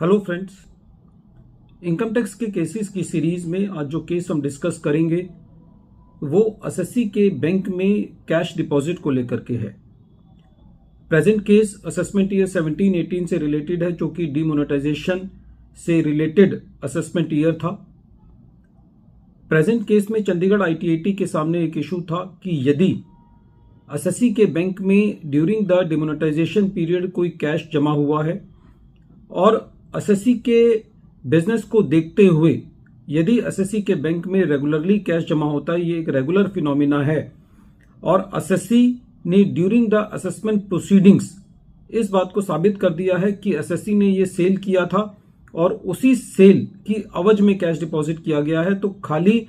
Hello friends, income tax के cases की series में आज जो केस हम डिस्कस करेंगे वो एसएससी के बैंक में कैश डिपॉजिट को लेकर के है। प्रेजेंट केस असेसमेंट ईयर 17-18 से रिलेटेड है, जो कि डीमोनेटाइजेशन से रिलेटेड असेसमेंट ईयर था। प्रेजेंट केस में चंडीगढ़ आईटीएटी के सामने एक इशू था कि यदि एसएससी के बैंक में ड्यूरिंग द डिमोनेटाइजेशन पीरियड कोई कैश जमा हुआ है और एसएससी के बिजनेस को देखते हुए यदि एसएससी के बैंक में रेगुलरली कैश जमा होता है, ये एक रेगुलर फिनोमिना है, और एसएससी ने ड्यूरिंग द असेसमेंट प्रोसीडिंग्स इस बात को साबित कर दिया है कि एसएससी ने ये सेल किया था और उसी सेल की अवज में कैश डिपॉजिट किया गया है, तो खाली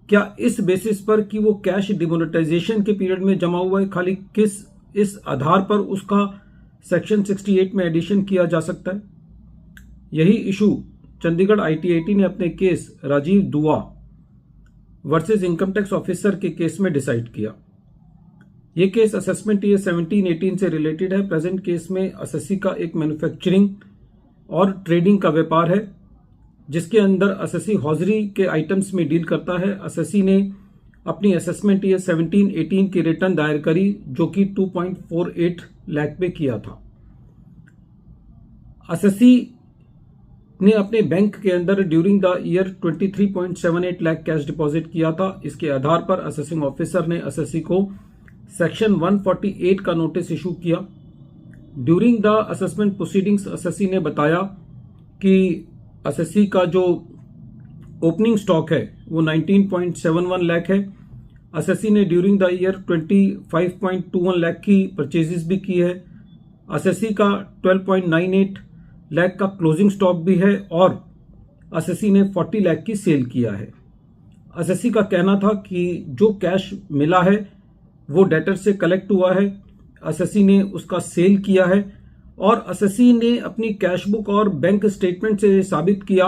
क्या इस बेसिस पर कि वो कैश डिमोनेटाइजेशन के पीरियड में जमा हुआ है, खाली किस इस आधार पर उसका सेक्शन 68 में एडिशन किया जा सकता है? यही इशू चंडीगढ़ आईटीएटी ने अपने केस राजीव दुआ वर्सेस इनकम टैक्स ऑफिसर के केस में डिसाइड किया। यह केस असेसमेंट ईयर 17-18 से रिलेटेड है। प्रेजेंट केस में एसएससी का एक मैन्युफैक्चरिंग और ट्रेडिंग का व्यापार है, जिसके अंदर एसएससी हॉजरी के आइटम्स में डील करता है। एसएससी ने अपनी असेसमेंट ईयर 17-18 की रिटर्न दायर करी, जो कि 2.48 लाख पे किया था। एसएससी ने अपने बैंक के अंदर during the year 23.78 lakh cash deposit किया था। इसके आधार पर असेसिंग ऑफिसर ने एसएससी को सेक्शन 148 का नोटिस इशू किया। During the assessment proceedings SSC ने बताया कि एसएससी का जो ओपनिंग स्टॉक है वो 19.71 लाख है। एसएससी ने ड्यूरिंग द ईयर 25.21 लाख की परचेजेस भी की है। एसएससी का 12.98 लाख का क्लोजिंग स्टॉक भी है और एसएससी ने 40 लाख की सेल किया है। एसएससी का कहना था कि जो कैश मिला है वो डेटर से कलेक्ट हुआ है, एसएससी ने उसका सेल किया है और एसएससी ने अपनी कैश बुक और बैंक स्टेटमेंट से साबित किया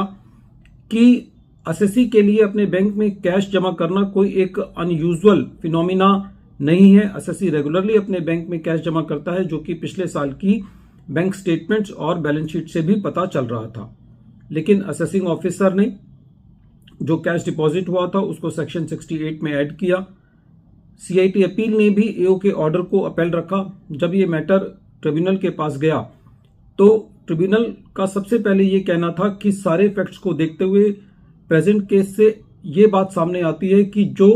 कि एसएससी के लिए अपने बैंक में कैश जमा करना कोई एक अनयूजुअल फिनोमिना नहीं है। एसएससी रेगुलरली अपने बैंक में कैश जमा करता है, जो कि पिछले साल की बैंक स्टेटमेंट्स और बैलेंस शीट से भी पता चल रहा था। लेकिन असेसिंग ऑफिसर ने जो कैश डिपॉजिट हुआ था उसको सेक्शन 68 में ऐड किया। सीआईटी अपील ने भी एओ के ऑर्डर को अपील रखा। जब ये मैटर ट्रिब्यूनल के पास गया तो ट्रिब्यूनल का सबसे पहले ये कहना था कि सारे फैक्ट्स को देखते हुए प्रेजेंट केस से ये बात सामने आती है कि जो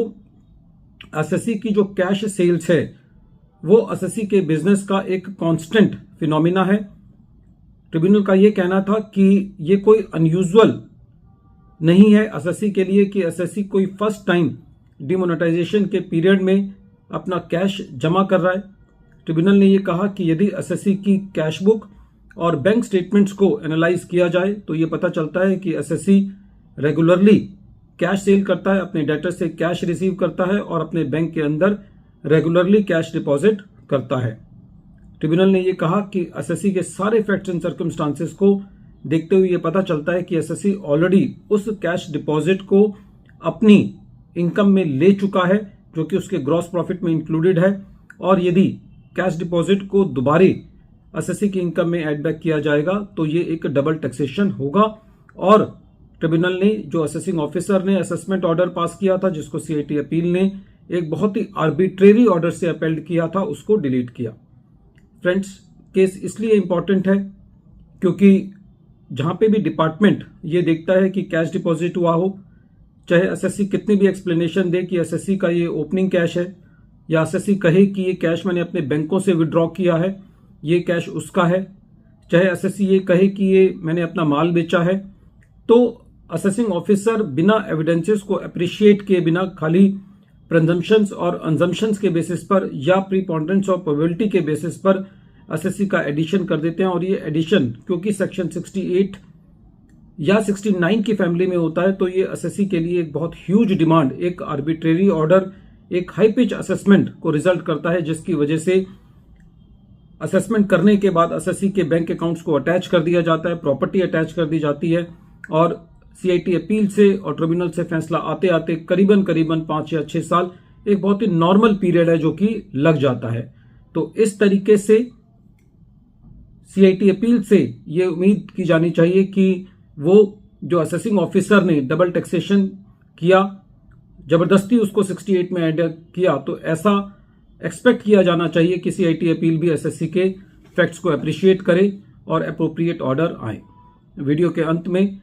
एसएससी की जो कैश सेल्स है वो एसएससी के बिजनेस का एक कांस्टेंट फिनोमिना है। ट्रिब्यूनल का ये कहना था कि ये कोई अनयूजुअल नहीं है एसएससी के लिए कि एसएससी कोई फर्स्ट टाइम डिमोनेटाइजेशन के पीरियड में अपना कैश जमा कर रहा है। ट्रिब्यूनल ने ये कहा कि यदि एसएससी की कैश बुक और बैंक स्टेटमेंट्स को एनालाइज किया जाए तो ये पता चलता है कि एसएससी रेगुलरली कैश सेल करता है, अपने डेटर से कैश रिसीव करता है और अपने बैंक के अंदर रेगुलरली कैश डिपॉजिट करता है। ट्रिब्यूनल ने यह कहा कि एसएससी के सारे फैक्ट्स एंड सर्कमस्टांसेस को देखते हुए यह पता चलता है कि एसएससी ऑलरेडी उस कैश डिपॉजिट को अपनी इनकम में ले चुका है, जो कि उसके ग्रॉस प्रॉफिट में इंक्लूडेड है, और यदि कैश डिपॉजिट को दोबारा एसएससी की इनकम में एड बैक किया जाएगा तो ये एक डबल टैक्सेशन होगा। और ट्रिब्यूनल ने जो असेसिंग ऑफिसर ने असेसमेंट ऑर्डर पास किया था, जिसको सीआईटी अपील ने एक बहुत ही आर्बिट्रेरी ऑर्डर से अपील किया था, उसको डिलीट किया। फ्रेंड्स, केस इसलिए इंपॉर्टेंट है क्योंकि जहां पे भी डिपार्टमेंट ये देखता है कि कैश डिपॉजिट हुआ हो, चाहे एसएससी कितनी भी एक्सप्लेनेशन दे कि एसएससी का ये ओपनिंग कैश है, या एसएससी कहे कि ये कैश मैंने अपने बैंकों से विड्रॉ किया है, ये कैश उसका है, चाहे एसएससी ये कहे कि ये मैंने अपना माल बेचा है, तो असेसिंग ऑफिसर बिना एविडेंसेस को अप्रिशिएट किए बिना खाली प्रिजम्पशंस और अनजम्पशंस के बेसिस पर या प्रीपोंडेंस और प्रोबेबिलिटी के बेसिस पर एसएससी का एडिशन कर देते हैं। और ये एडिशन क्योंकि सेक्शन 68 या 69 की फैमिली में होता है, तो ये एसएससी के लिए एक बहुत ह्यूज डिमांड, एक आर्बिट्रेरी ऑर्डर, एक हाई पिच असेसमेंट को रिजल्ट करता है, जिसकी वजह से असेसमेंट करने के बाद एसएससी के बैंक अकाउंट्स को अटैच कर दिया जाता है, प्रॉपर्टी अटैच कर दी जाती है, और सीआईटी अपील से और ट्रिब्यूनल से फैसला आते आते करीबन 5 या 6 साल एक बहुत ही नॉर्मल पीरियड है जो कि लग जाता है। तो इस तरीके से सीआईटी अपील से ये उम्मीद की जानी चाहिए कि वो जो असेसिंग ऑफिसर ने डबल टैक्सेशन किया, जबरदस्ती उसको 68 में ऐड किया, तो ऐसा एक्सपेक्ट किया जाना चाहिए कि सीआईटी अपील भी एसएससी के फैक्ट्स को अप्रिशिएट करे और अप्रोप्रिएट ऑर्डर आए। वीडियो के अंत में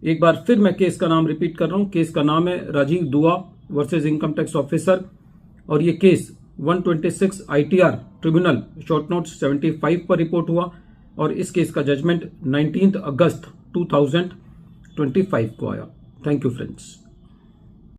एक बार फिर मैं केस का नाम रिपीट कर रहा हूं। केस का नाम है राजीव दुआ वर्सेस इनकम टैक्स ऑफिसर और ये case 126 ITR tribunal short note 75 पर रिपोर्ट हुआ और इस केस का जजमेंट 19 अगस्त 2025 को आया। Thank you friends.